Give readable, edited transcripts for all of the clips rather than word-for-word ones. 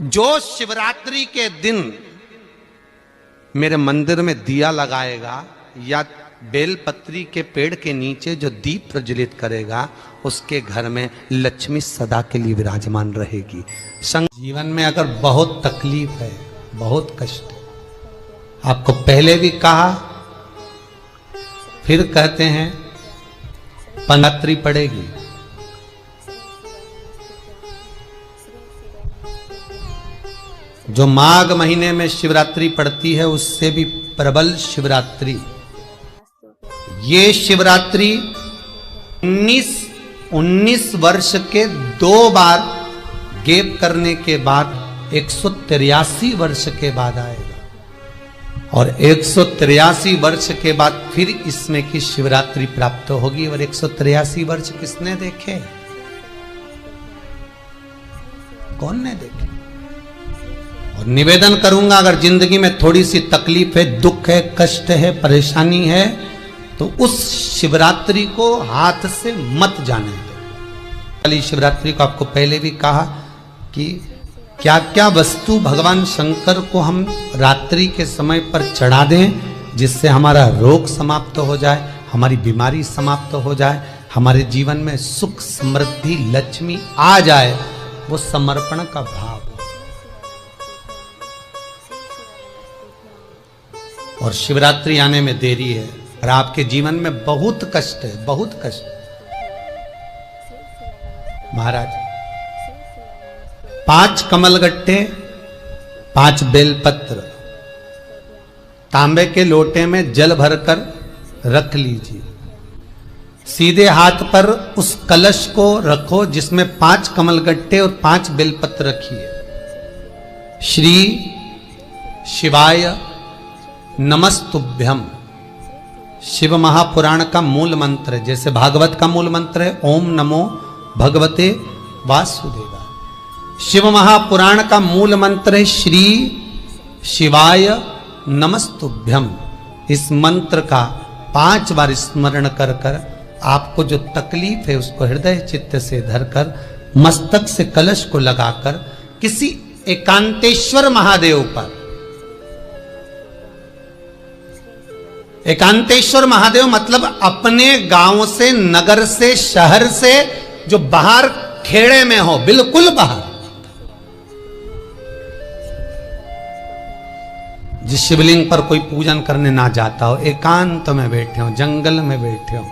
जो शिवरात्रि के दिन मेरे मंदिर में दिया लगाएगा या बेलपत्री के पेड़ के नीचे जो दीप प्रज्वलित करेगा, उसके घर में लक्ष्मी सदा के लिए विराजमान रहेगी। जीवन में अगर बहुत तकलीफ है, बहुत कष्ट है, आपको पहले भी कहा फिर कहते हैं, पंगरात्रि पड़ेगी। जो माघ महीने में शिवरात्रि पड़ती है उससे भी प्रबल शिवरात्रि। ये शिवरात्रि 19 वर्ष के 2 बार गैप करने के बाद 183 वर्ष के बाद आएगा, और 183 वर्ष के बाद फिर इसमें की शिवरात्रि प्राप्त होगी। और 183 वर्ष किसने देखे? कौन ने देखे? और निवेदन करूंगा, अगर जिंदगी में थोड़ी सी तकलीफ है, दुख है, कष्ट है, परेशानी है, तो उस शिवरात्रि को हाथ से मत जाने दो। वाली शिवरात्रि को आपको पहले भी कहा कि क्या क्या वस्तु भगवान शंकर को हम रात्रि के समय पर चढ़ा दें, जिससे हमारा रोग समाप्त हो जाए, हमारी बीमारी समाप्त हो जाए, हमारे जीवन में सुख समृद्धि लक्ष्मी आ जाए। वो समर्पण का भाव। और शिवरात्रि आने में देरी है और आपके जीवन में बहुत कष्ट है, बहुत कष्ट। महाराज 5 कमलगट्टे, 5 बेलपत्र तांबे के लोटे में जल भरकर रख लीजिए। सीधे हाथ पर उस कलश को रखो जिसमें 5 कमलगट्टे और 5 बेलपत्र रखिए। श्री शिवाय नमस्तुभ्यम शिव महापुराण का मूल मंत्र है, जैसे भागवत का मूल मंत्र है ओम नमो भगवते वासुदेवाय। शिव महापुराण का मूल मंत्र है श्री शिवाय नमस्तुभ्यम। इस मंत्र का 5 बार स्मरण कर कर आपको जो तकलीफ है उसको हृदय चित्त से धरकर मस्तक से कलश को लगाकर किसी एकांतेश्वर महादेव पर, एकांतेश्वर महादेव मतलब अपने गांव से, नगर से, शहर से जो बाहर खेड़े में हो, बिल्कुल बाहर, जिस शिवलिंग पर कोई पूजन करने ना जाता हो, एकांत में बैठे हो, जंगल में बैठे हो,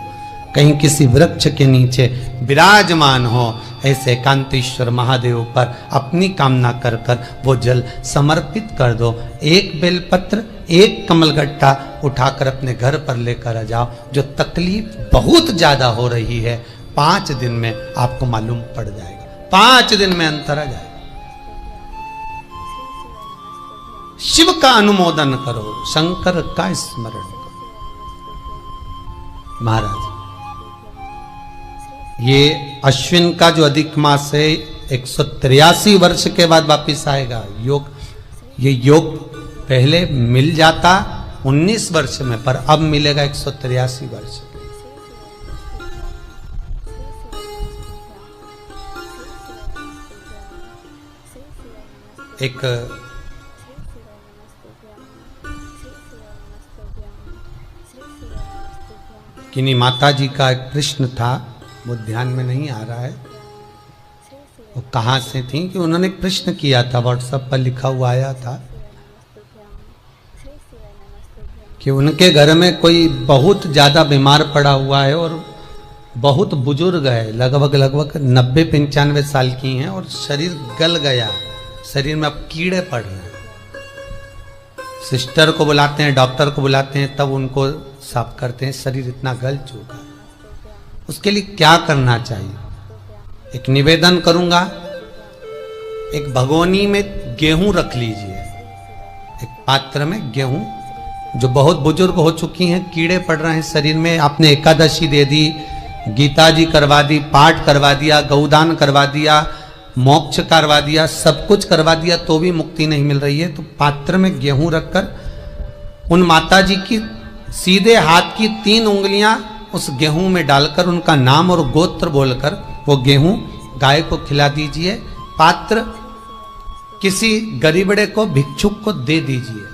कहीं किसी वृक्ष के नीचे विराजमान हो, ऐसे एकांतेश्वर महादेव पर अपनी कामना कर कर वो जल समर्पित कर दो। 1 बेलपत्र, 1 कमलगट्टा उठाकर अपने घर पर लेकर आ जाओ। जो तकलीफ बहुत ज्यादा हो रही है 5 दिन में आपको मालूम पड़ जाएगा, 5 दिन में अंतर आ जाएगा। शिव का अनुमोदन करो, शंकर का स्मरण करो। महाराज ये अश्विन का जो अधिक मास है 183 वर्ष के बाद वापिस आएगा। योग, ये योग पहले मिल जाता 19 वर्ष में, पर अब मिलेगा 183 वर्ष। एक किन्हीं माता जी का एक प्रश्न था, वो ध्यान में नहीं आ रहा है वो कहाँ से थी, कि उन्होंने एक प्रश्न किया था, व्हाट्सएप पर लिखा हुआ आया था कि उनके घर में कोई बहुत ज़्यादा बीमार पड़ा हुआ है और बहुत बुजुर्ग है, लगभग 90-95 साल की हैं, और शरीर गल गया, शरीर में अब कीड़े पड़ रहे हैं। सिस्टर को बुलाते हैं, डॉक्टर को बुलाते हैं, तब उनको साफ करते हैं, शरीर इतना गल चुका है। उसके लिए क्या करना चाहिए? एक निवेदन करूंगा, एक भगोनी में गेहूं रख लीजिए, एक पात्र में गेहूं, जो बहुत बुजुर्ग हो चुकी हैं, कीड़े पड़ रहे हैं शरीर में, आपने एकादशी दे दी, गीता जी करवा दी, पाठ करवा दिया, गौदान करवा दिया, मोक्ष करवा दिया, सब कुछ करवा दिया, तो भी मुक्ति नहीं मिल रही है, तो पात्र में गेहूं रखकर उन माता जी की सीधे हाथ की 3 उंगलियां उस गेहूं में डालकर उनका नाम और गोत्र बोलकर वो गेहूं गाय को खिला दीजिए। पात्र किसी गरीबड़े को, भिक्षुक को दे दीजिए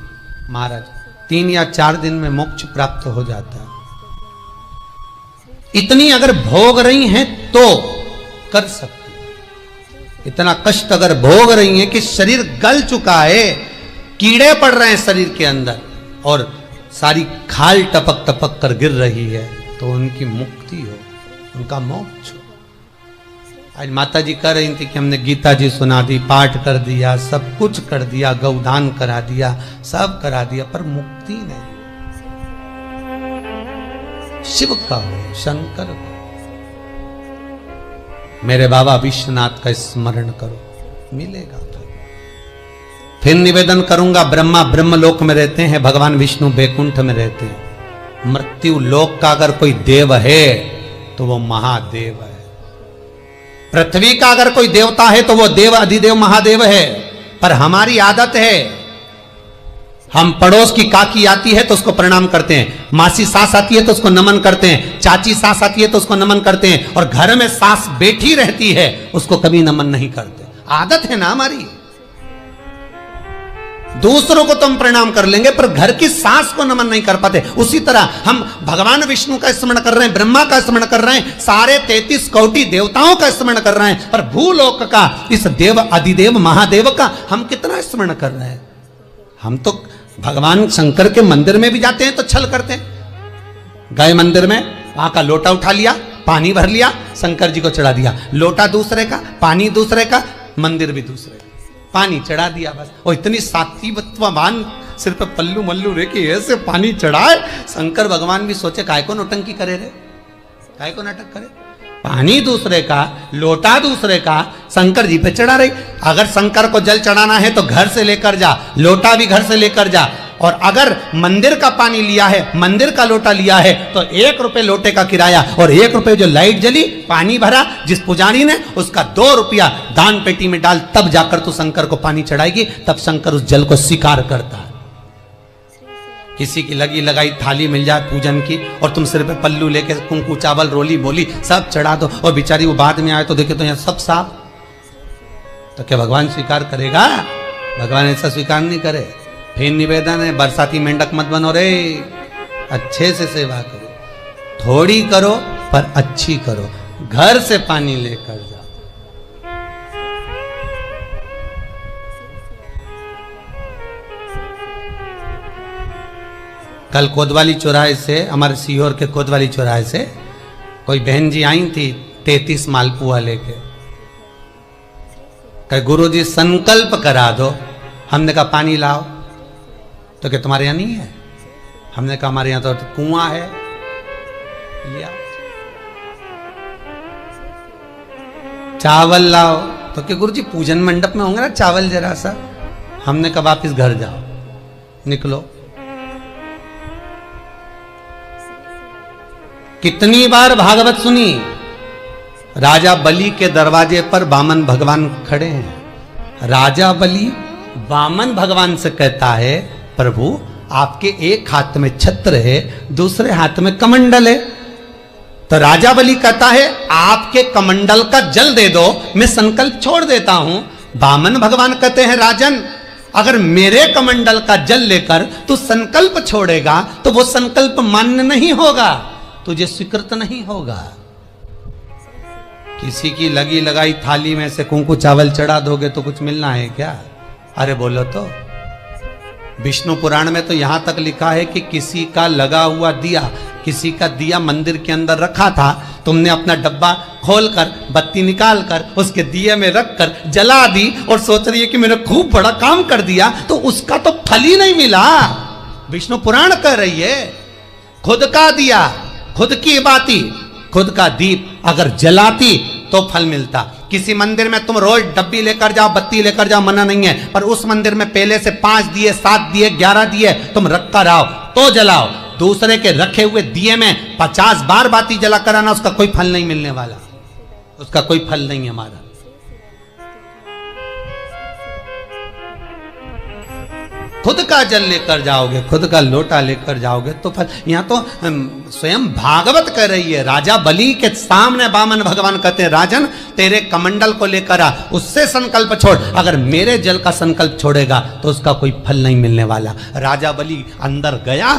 महाराज, 3 या 4 दिन में मोक्ष प्राप्त हो जाता है। इतनी अगर भोग रही हैं तो कर सकती, इतना कष्ट अगर भोग रही हैं कि शरीर गल चुका है, कीड़े पड़ रहे हैं शरीर के अंदर और सारी खाल टपक टपक कर गिर रही है, तो उनकी मुक्ति हो, उनका मोक्ष हो। आज माता जी कह रही थी कि हमने गीता जी सुना दी, पाठ कर दिया, सब कुछ कर दिया, गौदान करा दिया, सब करा दिया, पर मुक्ति नहीं। शिव का हो, शंकर को, मेरे बाबा विश्वनाथ का स्मरण करो, मिलेगा। फिर निवेदन करूंगा, ब्रह्मा ब्रह्मलोक में रहते हैं, भगवान विष्णु बैकुंठ में रहते हैं। मृत्यु लोक का अगर कोई देव है तो वो महादेव है। पृथ्वी का अगर कोई देवता है तो वो देव अधिदेव महादेव है। पर हमारी आदत है, हम पड़ोस की काकी आती है तो उसको प्रणाम करते हैं, मासी सास आती है तो उसको नमन करते हैं, चाची सास आती है तो उसको नमन करते हैं, और घर में सास बैठी रहती है उसको कभी नमन नहीं करते। आदत है ना हमारी। दूसरों को तो हम प्रणाम कर लेंगे पर घर की सास को नमन नहीं कर पाते। उसी तरह हम भगवान विष्णु का स्मरण कर रहे हैं, ब्रह्मा का स्मरण कर रहे हैं, सारे 33 कोटि देवताओं का स्मरण कर रहे हैं, पर भूलोक का इस देव अधिदेव महादेव का हम कितना स्मरण कर रहे हैं। हम तो भगवान शंकर के मंदिर में भी जाते हैं तो छल करते हैं, गए मंदिर में, वहां का लोटा उठा लिया, पानी भर लिया, शंकर जी को चढ़ा दिया, लोटा दूसरे का, पानी दूसरे का, मंदिर भी दूसरे का, पानी चढ़ा दिया बस। और इतनी सात्विकवान सिर पे पल्लू मल्लू रे कि ऐसे पानी चढ़ाए, शंकर भगवान भी सोचे काय को नौटंकी करे रे, काय को नाटक करे, पानी दूसरे का, लोटा दूसरे का, शंकर जी पे चढ़ा रही। अगर शंकर को जल चढ़ाना है तो घर से लेकर जा, लोटा भी घर से लेकर जा, और अगर मंदिर का पानी लिया है, मंदिर का लोटा लिया है तो 1 रुपए लोटे का किराया, और 1 रुपए जो लाइट जली, पानी भरा जिस पुजारी ने, उसका 2 रुपया दान पेटी में डाल, तब जाकर तू शंकर को पानी चढ़ाएगी, तब शंकर उस जल को स्वीकार करता है। किसी की लगी लगाई थाली मिल जाए पूजन की और तुम सिर पे पल्लू लेके कुंकू चावल रोली बोली सब चढ़ा दो, और बेचारी वो बाद में आए तो देखे तो यहाँ सब साफ, तो क्या भगवान स्वीकार करेगा? भगवान ऐसा स्वीकार नहीं करे। फिर निवेदन है, बरसाती मेंढक मत बनो रे, अच्छे से सेवा करो, थोड़ी करो पर अच्छी करो, घर से पानी लेकर जाओ। कल कोतवाली चौराहे से, हमारे सीहोर के कोतवाली चौराहे से कोई बहन जी आई थी 33 मालपुआ लेके, कहे गुरुजी संकल्प करा दो। हमने कहा पानी लाओ, तो क्या तुम्हारे यहाँ नहीं है? हमने कहा हमारे यहाँ तो कुआं है, लिया। चावल लाओ, तो क्या गुरुजी पूजन मंडप में होंगे ना चावल जरा सा। हमने कहा वापिस घर जाओ, निकलो। कितनी बार भागवत सुनी, राजा बलि के दरवाजे पर वामन भगवान खड़े हैं। राजा बलि वामन भगवान से कहता है, प्रभु आपके एक हाथ में छत्र है, दूसरे हाथ में कमंडल है। तो राजा बलि कहता है आपके कमंडल का जल दे दो, मैं संकल्प छोड़ देता हूं। वामन भगवान कहते हैं राजन, अगर मेरे कमंडल का जल लेकर तू संकल्प छोड़ेगा तो वो संकल्प मान्य नहीं होगा, तुझे स्वीकृत नहीं होगा। किसी की लगी लगाई थाली में से कुंकू चावल चढ़ा दोगे तो कुछ मिलना है क्या? अरे बोलो तो। विष्णु पुराण में तो यहां तक लिखा है कि किसी का लगा हुआ दिया, किसी का दिया मंदिर के अंदर रखा था, तुमने अपना डब्बा खोलकर बत्ती निकाल कर उसके दिए में रखकर जला दी और सोच रही है कि मैंने खूब बड़ा काम कर दिया, तो उसका तो फल ही नहीं मिला। विष्णु पुराण कह रही है खुद का दिया, खुद की बाती, खुद का दीप अगर जलाती तो फल मिलता। किसी मंदिर में तुम रोज डब्बी लेकर जाओ, बत्ती लेकर जाओ, मना नहीं है, पर उस मंदिर में पहले से 5 दिए, 7 दिए, 11 दिए तुम रख कर आओ तो जलाओ। दूसरे के रखे हुए दिए में 50 बार बाती जला कर आना, उसका कोई फल नहीं मिलने वाला, उसका कोई फल नहीं है हमारा। खुद का जल लेकर जाओगे, खुद का लोटा लेकर जाओगे तो फल। यहाँ तो स्वयं भागवत कह रही है, राजा बलि के सामने वामन भगवान कहते हैं, राजन तेरे कमंडल को लेकर आ, उससे संकल्प छोड़, अगर मेरे जल का संकल्प छोड़ेगा तो उसका कोई फल नहीं मिलने वाला। राजा बलि अंदर गया,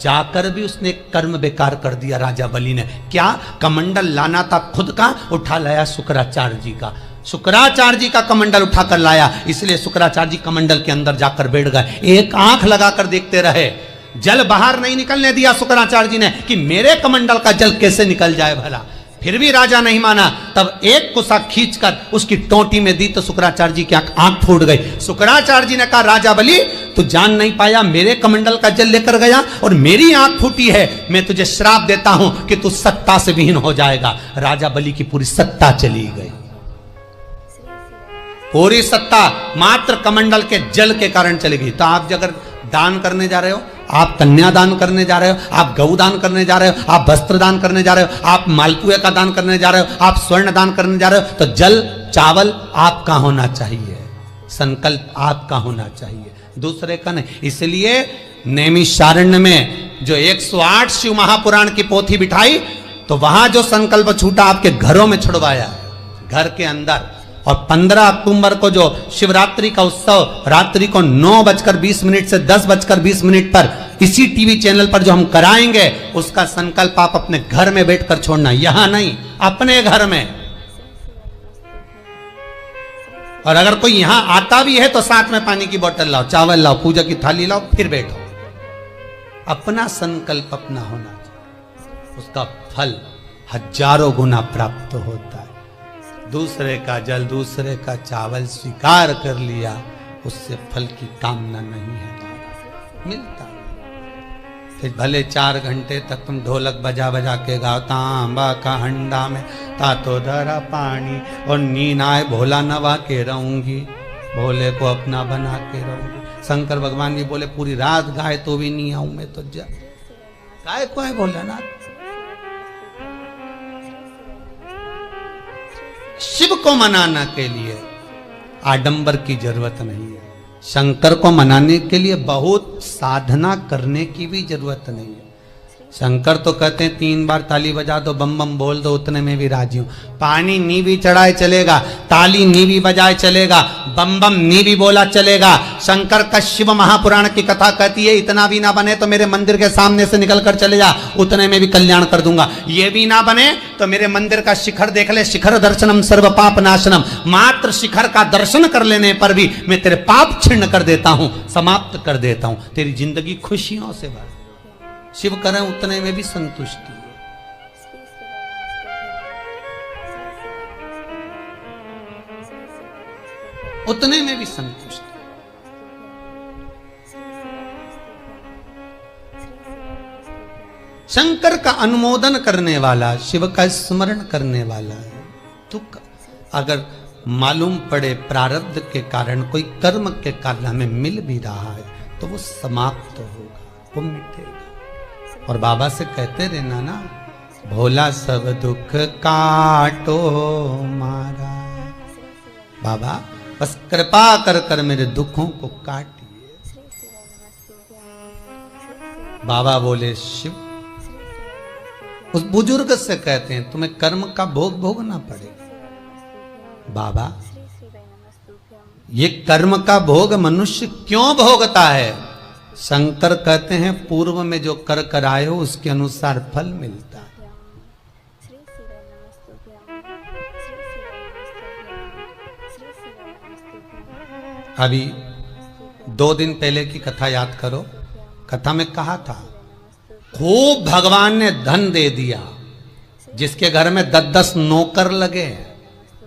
जाकर भी उसने कर्म बेकार कर दिया। राजा बलि ने क्या, कमंडल लाना था खुद का, उठा लाया शुक्राचार्य जी का। शुक्राचार्य जी का कमंडल उठाकर लाया, इसलिए शुक्राचार्य जी कमंडल के अंदर जाकर बैठ गए, एक आंख लगाकर देखते रहे। जल बाहर नहीं निकलने दिया शुक्राचार्य जी ने कि मेरे कमंडल का जल कैसे निकल जाए भला। फिर भी राजा नहीं माना, तब एक कुसा खींचकर उसकी टोटी में दी तो शुक्राचार्य जी की आंख फूट गई। शुक्राचार्य जी ने कहा, राजा बलि तू जान नहीं पाया, मेरे कमंडल का जल लेकर गया और मेरी आंख फूटी है, मैं तुझे श्राप देता हूं कि तू सत्ता से विहीन हो जाएगा। राजा बलि की पूरी सत्ता चली गई, पूरी सत्ता मात्र कमंडल के जल के कारण चली गई। तो आप अगर दान करने जा रहे हो, आप कन्या दान करने जा रहे हो, आप गौ दान करने जा रहे हो, आप वस्त्र दान करने जा रहे हो, आप मालपुए का दान करने जा रहे हो, आप स्वर्ण दान करने जा रहे हो, तो जल चावल आपका होना चाहिए, संकल्प आपका होना चाहिए, दूसरे का नहीं। इसलिए नैमिषारण्य में जो 108 शिव महापुराण की पोथी बिठाई, तो वहां जो संकल्प छूटा आपके घरों में छुड़वाया, घर के अंदर। और 15 अक्टूबर को जो शिवरात्रि का उत्सव रात्रि को 9:20 से 10:20 पर इसी टीवी चैनल पर जो हम कराएंगे, उसका संकल्प आप अपने घर में बैठकर छोड़ना, यहां नहीं, अपने घर में। और अगर कोई यहां आता भी है तो साथ में पानी की बोतल लाओ, चावल लाओ, पूजा की थाली लाओ, फिर बैठो। अपना संकल्प अपना होना चाहिए, उसका फल हजारों गुना प्राप्त होता है। दूसरे का जल, दूसरे का चावल स्वीकार कर लिया, उससे फल की कामना नहीं है, मिलता। फिर भले 4 घंटे तक तुम ढोलक बजा बजा के गाओ, तांबा का हंडा में तातो धरा पानी, और नींद आए भोला नवा के रहूंगी, भोले को अपना बना के रहूंगी। शंकर भगवान जी बोले पूरी रात गाए तो भी नहीं आऊं मैं, तो जा गाय को है भोलेनाथ। शिव को मनाने के लिए आडंबर की जरूरत नहीं है, शंकर को मनाने के लिए बहुत साधना करने की भी जरूरत नहीं है। शंकर तो कहते हैं 3 बार ताली बजा दो, बम बम बोल दो, उतने में भी राजी हूं। पानी नी भी चढ़ाए चलेगा, ताली नी भी बजाए चलेगा, बम बम नी भी बोला चलेगा। शंकर का शिव महापुराण की कथा कहती है, इतना भी ना बने तो मेरे मंदिर के सामने से निकल कर चले जा, उतने में भी कल्याण कर दूंगा। ये भी ना बने तो मेरे मंदिर का शिखर देख ले, शिखर दर्शनम सर्व पाप नाशनम, मात्र शिखर का दर्शन कर लेने पर भी मैं तेरे पाप छिन्न कर देता हूं, समाप्त कर देता हूं, तेरी जिंदगी खुशियों से भर। शिव करें उतने में भी संतुष्टि, उतने में भी संतुष्टि। शंकर का अनुमोदन करने वाला, शिव का स्मरण करने वाला है। तो अगर मालूम पड़े प्रारब्ध के कारण, कोई कर्म के कारण हमें मिल भी रहा है, तो वो समाप्त होगा, वो मिटेगा। और बाबा से कहते रहना ना, भोला सब दुख काटो मारा, बाबा बस कृपा कर कर मेरे दुखों को काटिए। बाबा बोले शिव उस बुजुर्ग से कहते हैं, तुम्हें कर्म का भोग भोगना पड़ेगा। बाबा ये कर्म का भोग मनुष्य क्यों भोगता है? शंकर कहते हैं, पूर्व में जो कर कराए हो उसके अनुसार फल मिलता है। अभी 2 दिन पहले की कथा याद करो, कथा में कहा था खूब भगवान ने धन दे दिया, जिसके घर में 10-10 नौकर लगे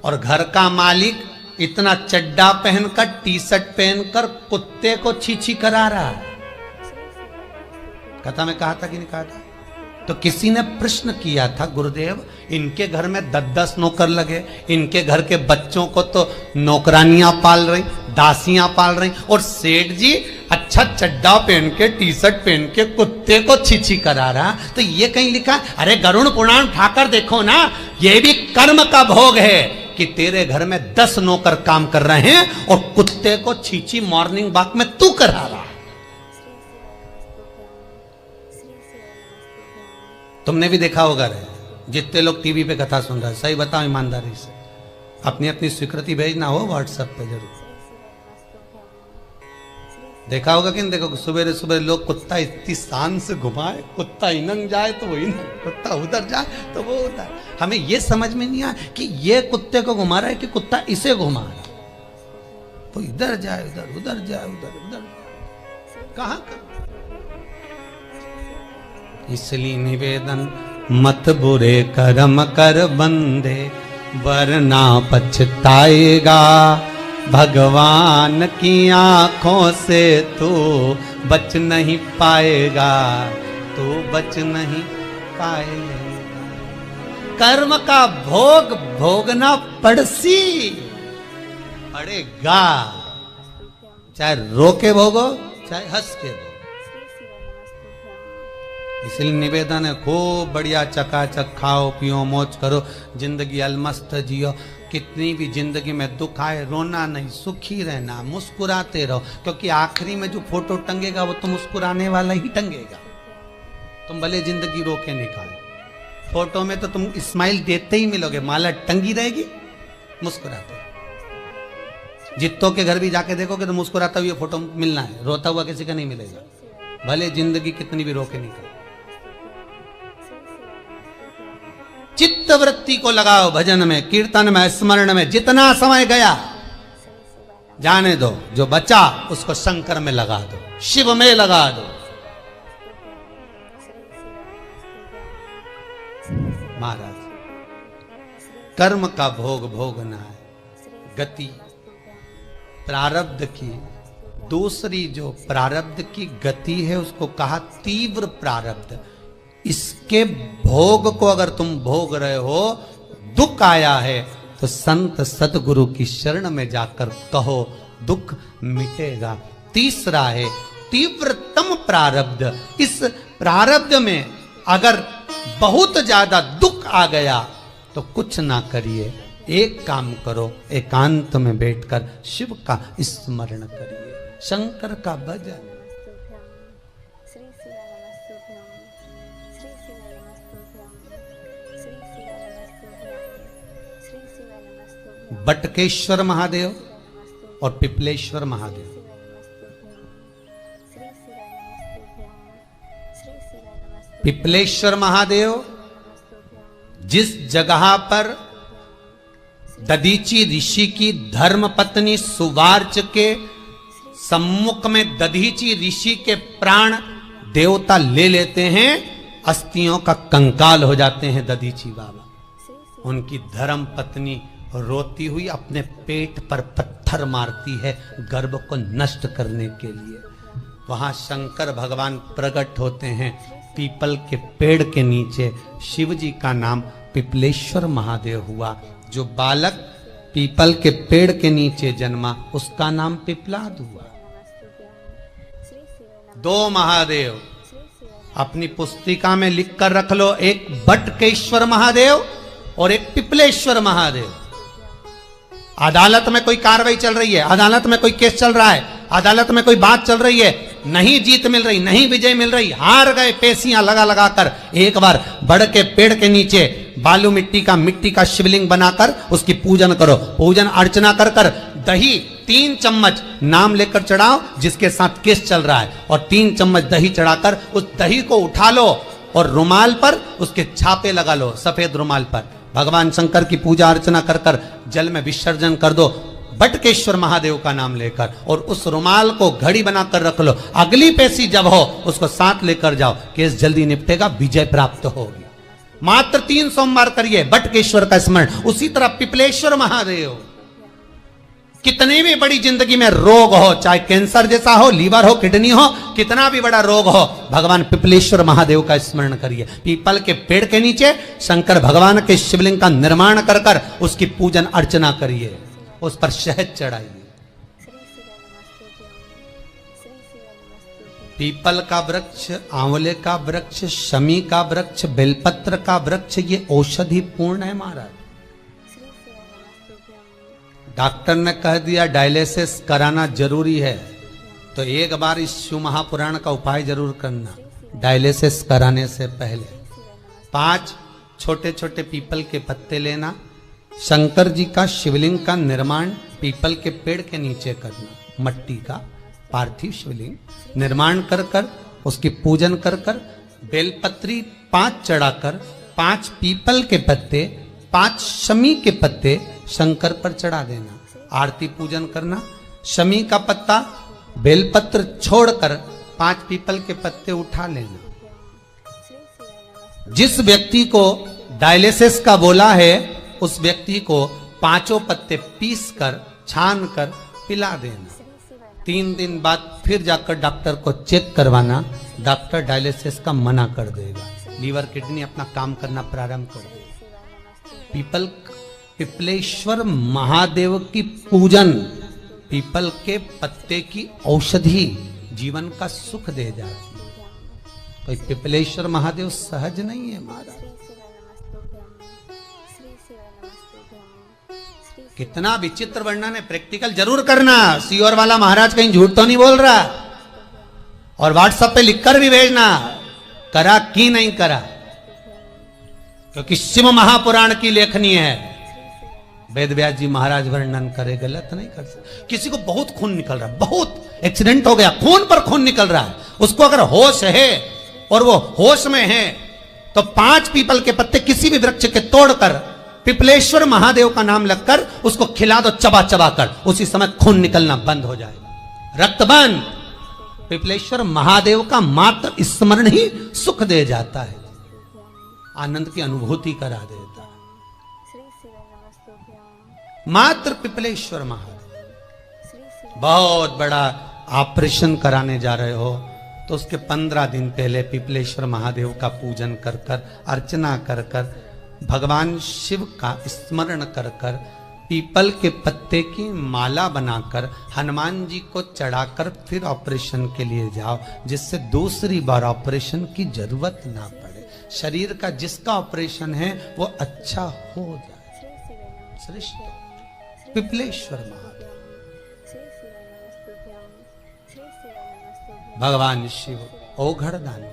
और घर का मालिक इतना चड्डा पहनकर, टी-शर्ट पहनकर कुत्ते को छी करा रहा है। कथा में कहा था कि नहीं कहा था? तो किसी ने प्रश्न किया था, गुरुदेव इनके घर में 10-10 नौकर लगे, इनके घर के बच्चों को तो नौकरानियां पाल रही, दासियां पाल रही, और सेठ जी अच्छा चड्डा पहन के, टी-शर्ट पहन के कुत्ते को छी करा रहा, तो ये कहीं लिखा? अरे गरुड़ पुराण उठाकर देखो ना, ये भी कर्म का भोग है, कि तेरे घर में 10 नौकर काम कर रहे हैं और कुत्ते को छींची मॉर्निंग वॉक में तू करा रहा है। तुमने भी देखा होगा रे, जितने लोग टीवी पे कथा सुन रहे हैं, सही बताओ ईमानदारी से, अपनी अपनी स्वीकृति भेजना हो व्हाट्सएप पे जरूर। देखा होगा कि नहीं देखो, सुबह सुबह लोग कुत्ता इतनी शान से घुमाए, कुत्ता इनंग जाए तो वो इनंग, कुत्ता उधर जाए तो वो उधर। हमें ये समझ में नहीं आया कि ये कुत्ते को घुमा रहा है कि कुत्ता इसे घुमा रहा है। वो इधर जाए उधर, उधर जाए उधर, उधर कहाँ कर। इसलिए निवेदन मत बुरे कर्म कर बंदे, वरना पछताएगा। भगवान की आंखों से तू बच नहीं पाएगा, तू बच नहीं पाएगा। कर्म का भोग भोगना पड़सी पड़ेगा, चाहे रो के भोगो चाहे हंस के भोगो। इसलिए निवेदन है, खूब बढ़िया चकाचक खाओ पियो मौज करो, जिंदगी अलमस्त जियो। कितनी भी जिंदगी में दुख आए रोना नहीं, सुखी रहना, मुस्कुराते रहो, क्योंकि आखिरी में जो फोटो टंगेगा वो तो मुस्कुराने वाला ही टंगेगा। तुम भले जिंदगी रो के निकालो, फोटो में तो तुम स्माइल देते ही मिलोगे, माला टंगी रहेगी मुस्कुराते। जित्तों के घर भी जाके देखोगे तो मुस्कुराता हुआ फोटो मिलना है, रोता हुआ किसी का नहीं मिलेगा, भले जिंदगी कितनी भी रो के निकालो। चित्त वृत्ति को लगाओ भजन में, कीर्तन में, स्मरण में। जितना समय गया जाने दो, जो बचा उसको शंकर में लगा दो, शिव में लगा दो। महाराज, कर्म का भोग भोगना है, गति प्रारब्ध की। दूसरी जो प्रारब्ध की गति है उसको कहा तीव्र प्रारब्ध। इसके भोग को अगर तुम भोग रहे हो, दुख आया है तो संत सतगुरु की शरण में जाकर कहो, दुख मिटेगा। तीसरा है तीव्रतम प्रारब्ध। इस प्रारब्ध में अगर बहुत ज्यादा दुख आ गया तो कुछ ना करिए, एक काम करो, एकांत में बैठकर शिव का स्मरण करिए, शंकर का भजन। बटकेश्वर महादेव और पिपलेश्वर महादेव, पिपलेश्वर महादेव जिस जगह पर दधीची ऋषि की धर्म पत्नी सुवार्च के सम्मुख में दधीची ऋषि के प्राण देवता ले लेते हैं, अस्थियों का कंकाल हो जाते हैं दधीची बाबा। उनकी धर्म पत्नी रोती हुई अपने पेट पर पत्थर मारती है गर्भ को नष्ट करने के लिए। वहां शंकर भगवान प्रकट होते हैं पीपल के पेड़ के नीचे। शिव जी का नाम पिपलेश्वर महादेव हुआ। जो बालक पीपल के पेड़ के नीचे जन्मा उसका नाम पिपलाद हुआ। दो महादेव अपनी पुस्तिका में लिख कर रख लो, एक बटकेश्वर महादेव और एक पिपलेश्वर महादेव। अदालत में कोई कार्रवाई चल रही है, अदालत में कोई केस चल रहा है, अदालत में कोई बात चल रही है, नहीं जीत मिल रही, नहीं विजय मिल रही, हार गए, पेशियां लगा लगा कर एक बार बड़ के पेड़ के नीचे बालू मिट्टी का शिवलिंग बनाकर उसकी पूजन करो। पूजन अर्चना कर कर दही 3 चम्मच नाम लेकर चढ़ाओ जिसके साथ केस चल रहा है, और 3 चम्मच दही चढ़ाकर उस दही को उठा लो और रुमाल पर उसके छापे लगा लो, सफेद रुमाल पर। भगवान शंकर की पूजा अर्चना कर कर जल में विसर्जन कर दो बटकेश्वर महादेव का नाम लेकर, और उस रुमाल को घड़ी बनाकर रख लो। अगली पेशी जब हो उसको साथ लेकर जाओ, केस जल्दी निपटेगा, विजय प्राप्त होगी। मात्र 3 सोमवार करिए बटकेश्वर का स्मरण। उसी तरह पिपलेश्वर महादेव, कितनी भी बड़ी जिंदगी में रोग हो, चाहे कैंसर जैसा हो, लीवर हो, किडनी हो, कितना भी बड़ा रोग हो, भगवान पिपलेश्वर महादेव का स्मरण करिए। पीपल के पेड़ के नीचे शंकर भगवान के शिवलिंग का निर्माण कर कर उसकी पूजन अर्चना करिए, उस पर शहद चढ़ाइए। पीपल का वृक्ष, आंवले का वृक्ष, शमी का वृक्ष, बेलपत्र का वृक्ष, ये औषधि पूर्ण है महाराज। डॉक्टर ने कह दिया डायलिसिस कराना जरूरी है, तो एक बार इस शिव महापुराण का उपाय जरूर करना। डायलिसिस कराने से पहले 5 छोटे छोटे पीपल के पत्ते लेना, शंकर जी का शिवलिंग का निर्माण पीपल के पेड़ के नीचे करना, मट्टी का पार्थिव शिवलिंग निर्माण कर कर उसकी पूजन कर कर बेलपत्री 5 चढ़ाकर 5 पीपल के पत्ते 5 शमी के पत्ते शंकर पर चढ़ा देना, आरती पूजन करना। शमी का पत्ता बेलपत्र छोड़कर 5 पीपल के पत्ते उठा लेना। जिस व्यक्ति को डायलिसिस का बोला है उस व्यक्ति को 5 पत्ते पीस कर छान कर पिला देना। 3 दिन बाद फिर जाकर डॉक्टर को चेक करवाना, डॉक्टर डायलिसिस का मना कर देगा, लीवर किडनी अपना काम करना प्रारंभ कर देगा। पिपलेश्वर महादेव की पूजन, पीपल के पत्ते की औषधि जीवन का सुख दे जाती है। कोई पिपलेश्वर महादेव सहज नहीं है महाराज। कितना विचित्र वर्णन है, प्रैक्टिकल जरूर करना। सीओर वाला महाराज कहीं झूठ तो नहीं बोल रहा, और व्हाट्सएप पे लिखकर भी भेजना करा कि नहीं करा, क्योंकि शिव महापुराण की लेखनी है। वेद व्यास जी महाराज वर्णन करे, गलत नहीं कर सकते। किसी को बहुत खून निकल रहा है, बहुत एक्सीडेंट हो गया, खून पर खून निकल रहा है, उसको अगर होश है और वो होश में है तो 5 पीपल के पत्ते किसी भी वृक्ष के तोड़कर पिपलेश्वर महादेव का नाम लगकर उसको खिला दो, चबा चबा कर, उसी समय खून निकलना बंद हो जाएगा, रक्त बंद। पिपलेश्वर महादेव का मात्र स्मरण ही सुख दे जाता है, आनंद की अनुभूति करा देता है। मात्र पिपलेश्वर महादेव। बहुत बड़ा ऑपरेशन कराने जा रहे हो तो उसके 15 दिन पहले पिपलेश्वर महादेव का पूजन कर कर, अर्चना कर कर, भगवान शिव का स्मरण कर कर, पीपल के पत्ते की माला बनाकर हनुमान जी को चढ़ाकर फिर ऑपरेशन के लिए जाओ, जिससे दूसरी बार ऑपरेशन की जरूरत ना पड़े। शरीर का जिसका ऑपरेशन है वो अच्छा हो जाए। श्रेष्ठ पिपलेश्वर महादेव, भगवान शिव औघड़ दानी।